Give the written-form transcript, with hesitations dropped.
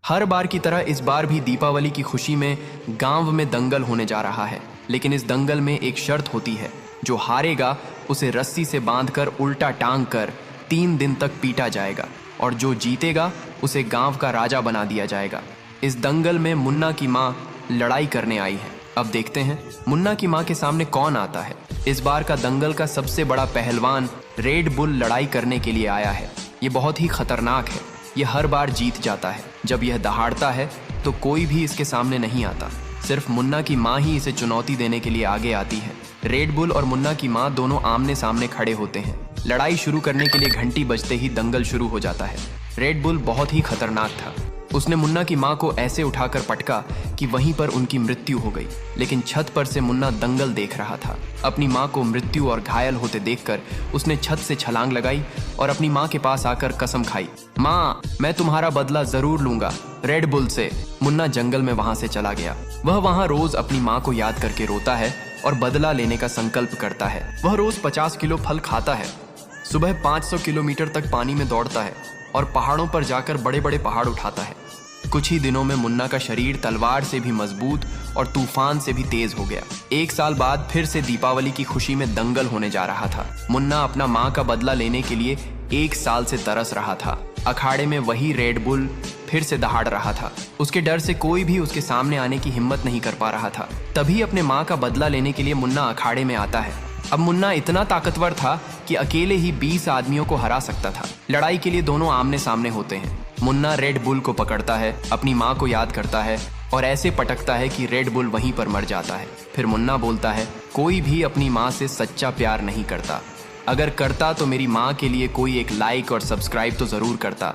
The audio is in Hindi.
हर बार की तरह इस बार भी दीपावली की खुशी में गांव में दंगल होने जा रहा है। लेकिन इस दंगल में एक शर्त होती है, जो हारेगा उसे रस्सी से बांधकर उल्टा टांग कर 3 दिन तक पीटा जाएगा और जो जीतेगा उसे गांव का राजा बना दिया जाएगा। इस दंगल में मुन्ना की माँ लड़ाई करने आई है। अब देखते हैं मुन्ना की माँ के सामने कौन आता है। इस बार का दंगल का सबसे बड़ा पहलवान रेड बुल लड़ाई करने के लिए आया है। ये बहुत ही खतरनाक है। ये हर बार जीत जाता है। जब यह दहाड़ता है तो कोई भी इसके सामने नहीं आता। सिर्फ मुन्ना की माँ ही इसे चुनौती देने के लिए आगे आती है। रेड बुल और मुन्ना की माँ दोनों आमने सामने खड़े होते हैं। लड़ाई शुरू करने के लिए घंटी बजते ही दंगल शुरू हो जाता है। रेड बुल बहुत ही खतरनाक था। उसने मुन्ना की माँ को ऐसे उठाकर पटका कि वहीं पर उनकी मृत्यु हो गई। लेकिन छत पर से मुन्ना दंगल देख रहा था। अपनी माँ को मृत्यु और घायल होते देखकर उसने छत से छलांग लगाई और अपनी माँ के पास आकर कसम खाई, माँ मैं तुम्हारा बदला जरूर लूंगा रेड बुल से। मुन्ना जंगल में वहां से चला गया। वह वहां रोज अपनी माँ को याद करके रोता है और बदला लेने का संकल्प करता है। वह रोज 50 किलो फल खाता है, सुबह 500 किलोमीटर तक पानी में दौड़ता है और पहाड़ों पर जाकर बड़े बड़े पहाड़ उठाता है। कुछ ही दिनों में मुन्ना का शरीर तलवार से भी मजबूत और तूफान से भी तेज हो गया। 1 साल बाद फिर से दीपावली की खुशी में दंगल होने जा रहा था। मुन्ना अपना माँ का बदला लेने के लिए 1 साल से तरस रहा था। अखाड़े में वही रेड बुल फिर से दहाड़ रहा था। उसके डर से कोई भी उसके सामने आने की हिम्मत नहीं कर पा रहा था। तभी अपने माँ का बदला लेने के लिए मुन्ना अखाड़े में आता है। अब मुन्ना इतना ताकतवर था कि अकेले ही 20 आदमियों को हरा सकता था। लड़ाई के लिए दोनों आमने सामने होते हैं। मुन्ना रेड बुल को पकड़ता है, अपनी माँ को याद करता है और ऐसे पटकता है कि रेड बुल वहीं पर मर जाता है। फिर मुन्ना बोलता है, कोई भी अपनी माँ से सच्चा प्यार नहीं करता। अगर करता तो मेरी माँ के लिए कोई एक लाइक और सब्सक्राइब तो जरूर करता।